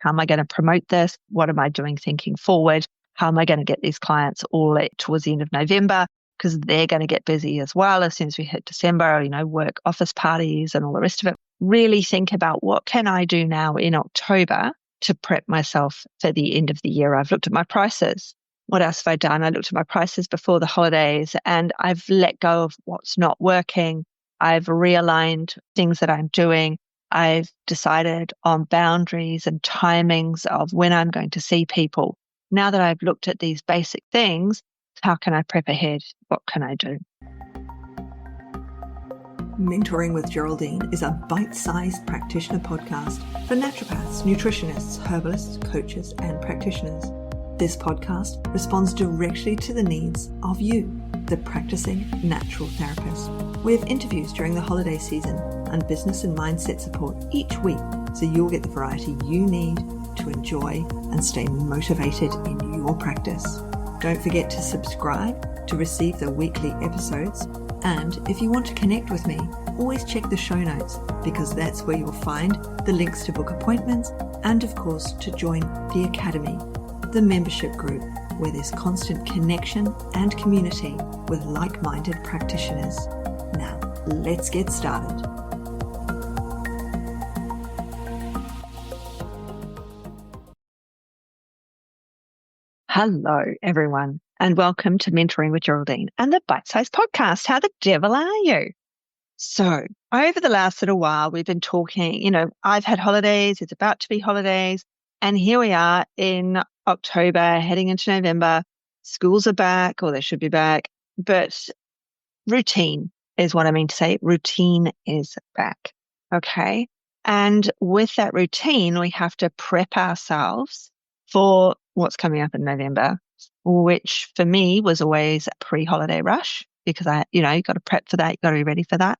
How am I going to promote this? What am I doing thinking forward? How am I going to get these clients all towards the end of November? Because they're going to get busy as well as soon as we hit December, work office parties and all the rest of it. Really think about what can I do now in October to prep myself for the end of the year. I've looked at my prices. What else have I done? I looked at my prices before the holidays and I've let go of what's not working. I've realigned things that I'm doing. I've decided on boundaries and timings of when I'm going to see people. Now that I've looked at these basic things, how can I prep ahead? What can I do? Mentoring with Geraldine is a bite-sized practitioner podcast for naturopaths, nutritionists, herbalists, coaches, and practitioners. This podcast responds directly to the needs of you, the practicing natural therapist. We have interviews during the holiday season and business and mindset support each week, so you'll get the variety you need to enjoy and stay motivated in your practice. Don't forget to subscribe to receive the weekly episodes. And if you want to connect with me, always check the show notes because that's where you'll find the links to book appointments and, of course, to join the Academy, the membership group where there's constant connection and community with like-minded practitioners. Now, let's get started. Hello, everyone, and welcome to Mentoring with Geraldine and the Bite Size Podcast. How the devil are you? So, over the last little while, we've been talking, I've had holidays, it's about to be holidays, and here we are in October, heading into November. Schools are back, or they should be back, but routine is what I mean to say. Routine is back, okay? And with that routine, we have to prep ourselves for what's coming up in November, which for me was always a pre-holiday rush because you got to prep for that. You've got to be ready for that.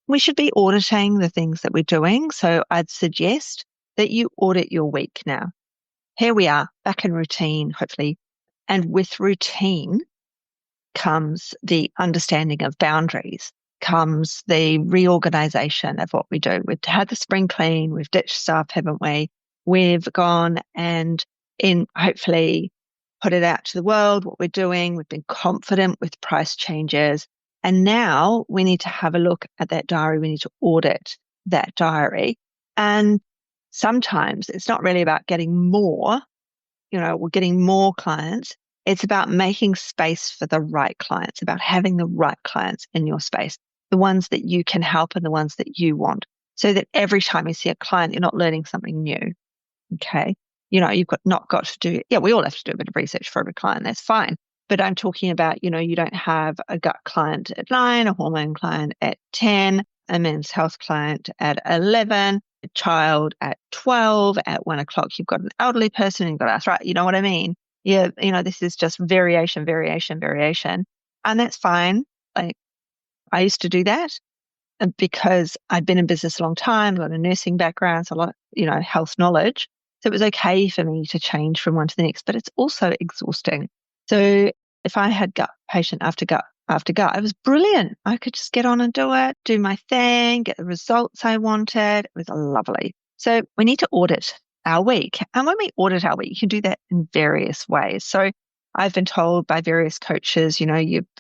We should be auditing the things that we're doing. So I'd suggest that you audit your week now. Here we are back in routine, hopefully. And with routine comes the understanding of boundaries, comes the reorganization of what we do. We've had the spring clean, we've ditched stuff, haven't we? We've gone and hopefully put it out to the world, what we're doing. We've been confident with price changes. And now we need to have a look at that diary. We need to audit that diary. And sometimes it's not really about getting more, we're getting more clients. It's about making space for the right clients, about having the right clients in your space, the ones that you can help and the ones that you want, so that every time you see a client, you're not learning something new. Okay. You've not got to do, we all have to do a bit of research for every client. That's fine. But I'm talking about, you don't have a gut client at 9, a hormone client at 10, a men's health client at 11, a child at 12, at 1 o'clock, you've got an elderly person, you've got arthritis, you know what I mean? Yeah, this is just variation. And that's fine. Like, I used to do that because I'd been in business a long time, a lot of nursing backgrounds, a lot of, health knowledge. So it was okay for me to change from one to the next, but it's also exhausting. So if I had gut patient after gut, it was brilliant. I could just get on and do it, do my thing, get the results I wanted. It was lovely. So we need to audit our week. And when we audit our week, you can do that in various ways. So I've been told by various coaches, you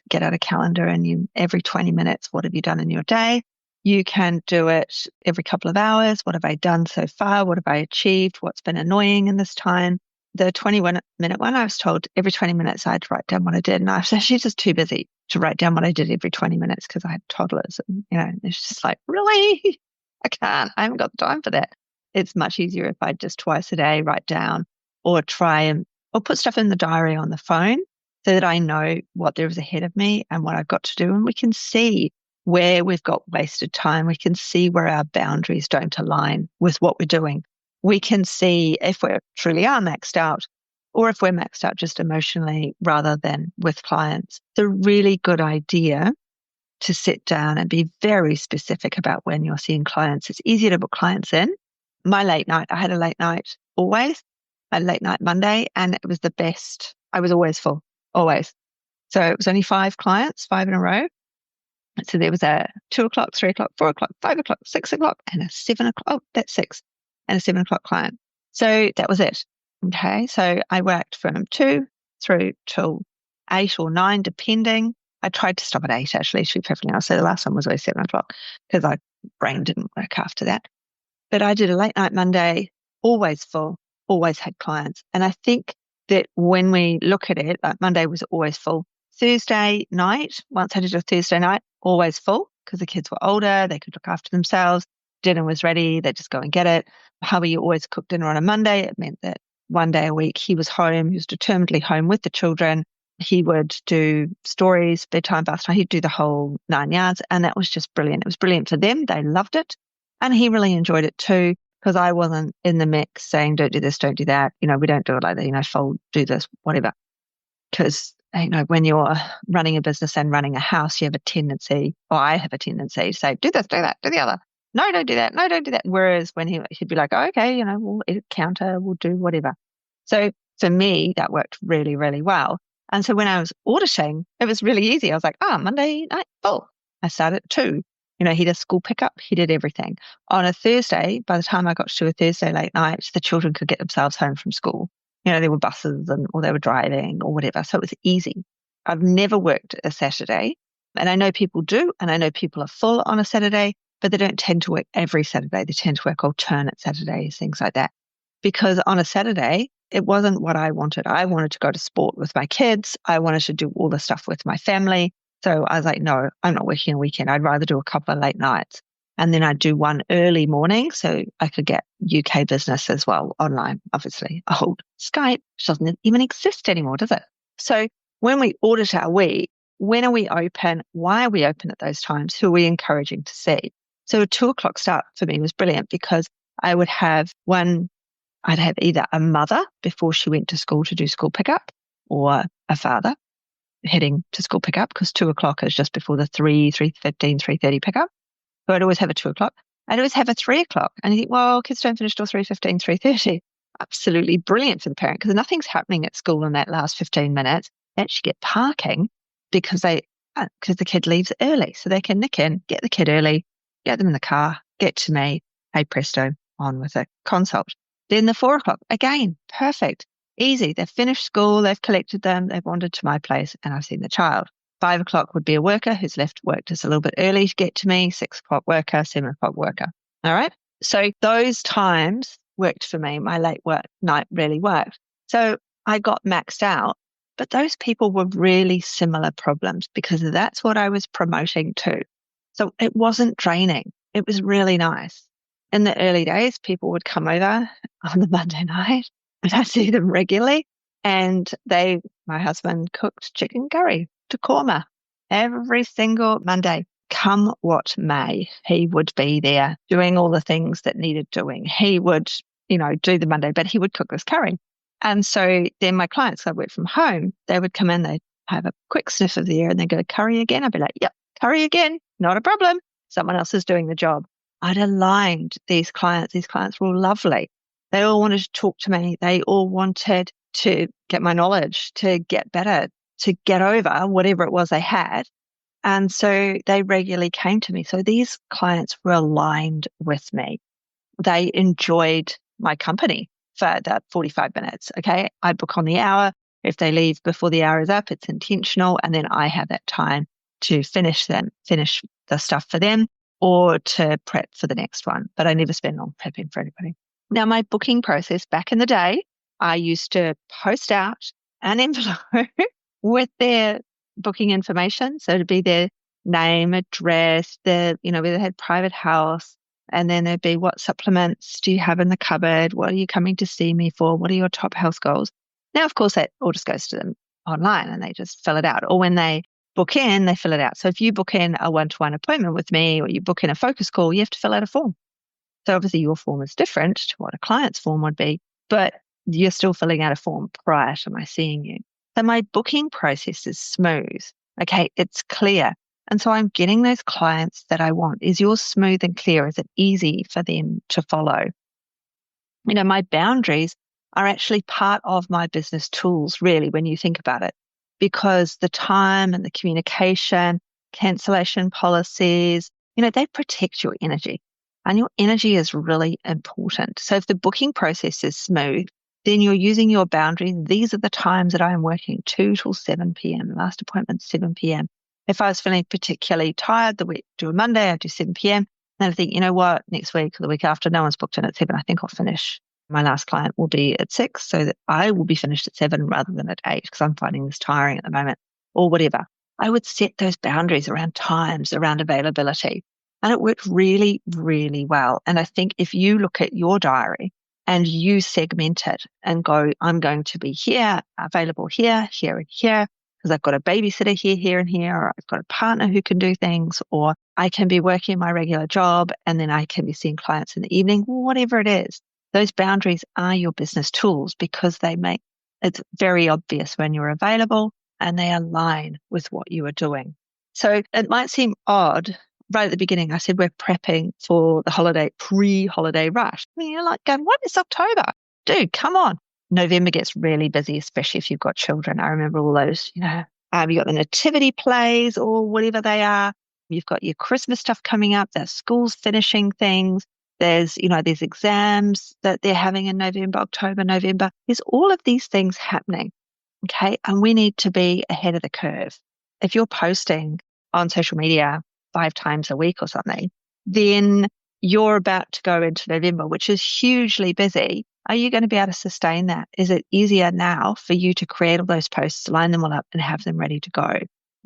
get out a calendar and every 20 minutes, what have you done in your day? You can do it every couple of hours. What have I done so far? What have I achieved? What's been annoying in this time? The 21-minute one, I was told every 20 minutes I had to write down what I did. And I was actually just too busy to write down what I did every 20 minutes because I had toddlers. And, it's just like, really? I can't. I haven't got the time for that. It's much easier if I just twice a day write down or or put stuff in the diary on the phone so that I know what there is ahead of me and what I've got to do. And we can see where we've got wasted time. We can see where our boundaries don't align with what we're doing. We can see if we truly are maxed out or if we're maxed out just emotionally rather than with clients. It's a really good idea to sit down and be very specific about when you're seeing clients. It's easier to book clients in. My late night, I had a late night always, a late night Monday, and it was the best. I was always full, always. So it was only 5 clients, 5 in a row. So there was a 2 o'clock, 3 o'clock, 4 o'clock, 5 o'clock, 6 o'clock, and a 7 o'clock. Oh, that's 6. And a 7 o'clock client. So that was it. Okay. So I worked from 2 through till 8 or 9, depending. I tried to stop at 8, actually, to be perfectly honest. So the last one was always 7 o'clock because my brain didn't work after that. But I did a late night Monday, always full, always had clients. And I think that when we look at it, like Monday was always full. Thursday night, once I did a Thursday night, always full because the kids were older, they could look after themselves. Dinner was ready, they'd just go and get it. Hubby always cooked dinner on a Monday. It meant that one day a week he was home, he was determinedly home with the children. He would do stories, bedtime, bath time. He'd do the whole 9 yards. And that was just brilliant. It was brilliant for them. They loved it. And he really enjoyed it too, because I wasn't in the mix saying, don't do this, don't do that. We don't do it like that, fold, do this, whatever. Because, when you're running a business and running a house, you have a tendency, or I have a tendency to say, do this, do that, do the other. No, don't do that. No, don't do that. Whereas when he'd be like, oh, okay, we'll edit counter, we'll do whatever. So for me, that worked really, really well. And so when I was auditing, it was really easy. I was like, Monday night, full. I started at 2. He did school pickup, he did everything. On a Thursday, by the time I got to a Thursday late night, the children could get themselves home from school. There were buses or they were driving or whatever. So it was easy. I've never worked a Saturday, and I know people do, and I know people are full on a Saturday, but they don't tend to work every Saturday. They tend to work alternate Saturdays, things like that. Because on a Saturday, it wasn't what I wanted. I wanted to go to sport with my kids. I wanted to do all the stuff with my family. So I was like, no, I'm not working a weekend. I'd rather do a couple of late nights. And then I'd do one early morning so I could get UK business as well online, obviously. Old Skype, which doesn't even exist anymore, does it? So when we audit our week, when are we open? Why are we open at those times? Who are we encouraging to see? So a 2 o'clock start for me was brilliant because I would have I'd have either a mother before she went to school to do school pickup or a father heading to school pickup, because 2 o'clock is just before the 3:15, 3:30 pickup. So I'd always have a 2 o'clock. I'd always have a 3 o'clock. And you think, well, kids don't finish till 3:15, 3:30. Absolutely brilliant for the parent because nothing's happening at school in that last 15 minutes. They actually get parking because the kid leaves early. So they can nick in, get the kid early, get them in the car, get to me, hey presto, on with a consult. Then the 4 o'clock, again, perfect, easy. They've finished school, they've collected them, they've wandered to my place, and I've seen the child. 5 o'clock would be a worker who's left work just a little bit early to get to me. 6 o'clock worker, 7 o'clock worker. All right. So those times worked for me. My late work night really worked. So I got maxed out, but those people were really similar problems because that's what I was promoting to. So it wasn't draining. It was really nice. In the early days, people would come over on the Monday night and I see them regularly. And my husband cooked chicken curry to korma every single Monday. Come what may, he would be there doing all the things that needed doing. He would, do the Monday, but he would cook this curry. And so then my clients, I work from home, they would come in, they'd have a quick sniff of the air and they go, curry again. I'd be like, yep, curry again, not a problem. Someone else is doing the job. I'd aligned these clients. These clients were all lovely. They all wanted to talk to me. They all wanted to get my knowledge, to get better, to get over whatever it was they had. And so they regularly came to me. So these clients were aligned with me. They enjoyed my company for that 45 minutes. Okay. I book on the hour. If they leave before the hour is up, it's intentional. And then I have that time to finish the stuff for them or to prep for the next one. But I never spend long prepping for anybody. Now, my booking process back in the day, I used to post out an envelope with their booking information. So it'd be their name, address, whether they had private house, and then there'd be what supplements do you have in the cupboard? What are you coming to see me for? What are your top health goals? Now, of course, that all just goes to them online and they just fill it out. Or when they book in, they fill it out. So if you book in a one-to-one appointment with me or you book in a focus call, you have to fill out a form. So obviously your form is different to what a client's form would be, but you're still filling out a form prior to my seeing you. So my booking process is smooth. Okay, it's clear. And so I'm getting those clients that I want. Is yours smooth and clear? Is it easy for them to follow? My boundaries are actually part of my business tools, really, when you think about it, because the time and the communication, cancellation policies, they protect your energy. And your energy is really important. So if the booking process is smooth, then you're using your boundaries. These are the times that I am working, 2 till 7 p.m. Last appointment, 7 p.m. If I was feeling particularly tired, the week do a Monday, I do 7 p.m. Then I think, you know what, next week or the week after, no one's booked in at 7. I think I'll finish. My last client will be at 6, so that I will be finished at 7 rather than at 8 because I'm finding this tiring at the moment, or whatever. I would set those boundaries around times, around availability. And it worked really, really well. And I think if you look at your diary and you segment it and go, I'm going to be here, available here, here, and here, because I've got a babysitter here, here, and here, or I've got a partner who can do things, or I can be working my regular job and then I can be seeing clients in the evening, whatever it is. Those boundaries are your business tools because they make it's very obvious when you're available and they align with what you are doing. So it might seem odd. Right at the beginning, I said we're prepping for the holiday, pre-holiday rush. I mean, you're like going, what is October? Dude, come on. November gets really busy, especially if you've got children. I remember all those, you got the nativity plays or whatever they are. You've got your Christmas stuff coming up. There's schools finishing things. There's exams that they're having in November, October, November. There's all of these things happening. Okay. And we need to be ahead of the curve. If you're posting on social media 5 times a week or something, then you're about to go into November, which is hugely busy. Are you going to be able to sustain that? Is it easier now for you to create all those posts, line them all up and have them ready to go?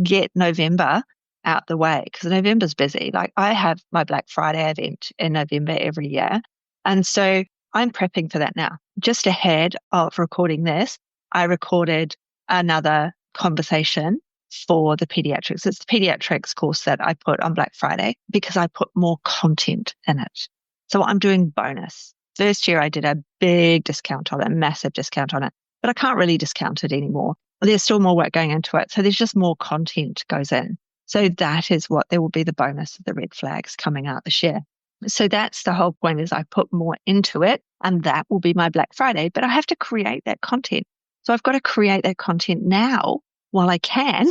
Get November out the way because November's busy. Like I have my Black Friday event in November every year. And so I'm prepping for that now. Just ahead of recording this, I recorded another conversation for the pediatrics. It's the pediatrics course that I put on Black Friday because I put more content in it. So I'm doing bonus. First year I did a big discount on it, a massive discount on it, but I can't really discount it anymore. There's still more work going into it. So there's just more content goes in. So that is what there will be the bonus of the red flags coming out this year. So that's the whole point is I put more into it and that will be my Black Friday, but I have to create that content. So I've got to create that content now while I can,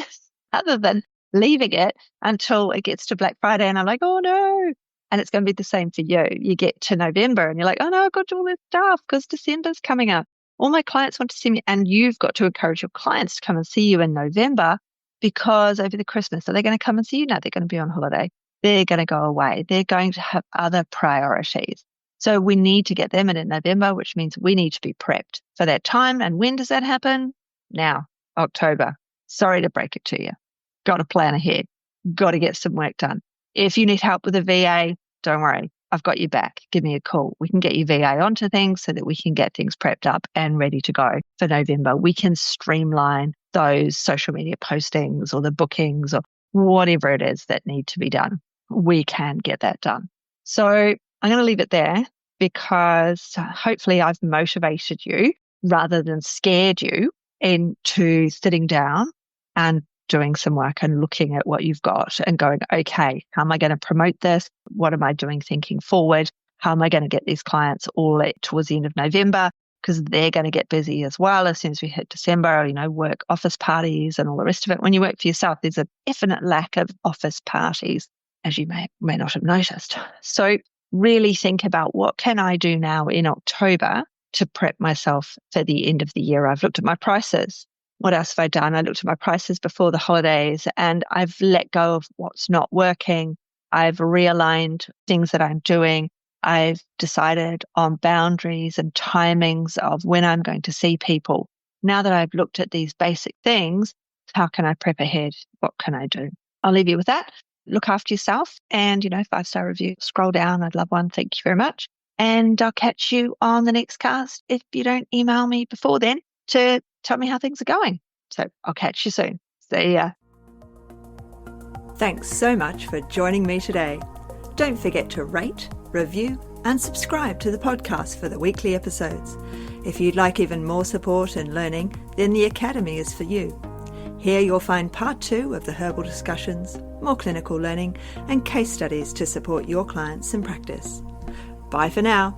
other than leaving it until it gets to Black Friday and I'm like, oh no. And it's going to be the same for you. You get to November and you're like, oh no, I've got to do all this stuff because December's coming up. All my clients want to see me. And you've got to encourage your clients to come and see you in November because over the Christmas, are they going to come and see you? No, they're going to be on holiday. They're going to go away. They're going to have other priorities. So we need to get them in November, which means we need to be prepped for that time. And when does that happen? Now, October. Sorry to break it to you. Got to plan ahead. Got to get some work done. If you need help with a VA, don't worry. I've got you back. Give me a call. We can get you VA onto things so that we can get things prepped up and ready to go for November. We can streamline those social media postings or the bookings or whatever it is that need to be done. We can get that done. So I'm going to leave it there because hopefully I've motivated you rather than scared you into sitting down and doing some work and looking at what you've got and going, okay, how am I going to promote this? What am I doing thinking forward? How am I going to get these clients all towards the end of November? Because they're going to get busy as well as soon as we hit December, work office parties and all the rest of it. When you work for yourself, there's a definite lack of office parties, as you may not have noticed. So really think about what can I do now in October to prep myself for the end of the year. I've looked at my prices. What else have I done? I looked at my prices before the holidays and I've let go of what's not working. I've realigned things that I'm doing. I've decided on boundaries and timings of when I'm going to see people. Now that I've looked at these basic things, how can I prep ahead? What can I do? I'll leave you with that. Look after yourself and, 5-star review. Scroll down. I'd love one. Thank you very much. And I'll catch you on the next cast if you don't email me before then to tell me how things are going. So I'll catch you soon. See ya. Thanks so much for joining me today. Don't forget to rate, review, and subscribe to the podcast for the weekly episodes. If you'd like even more support and learning, then the Academy is for you. Here you'll find part 2 of the herbal discussions, more clinical learning, and case studies to support your clients in practice. Bye for now.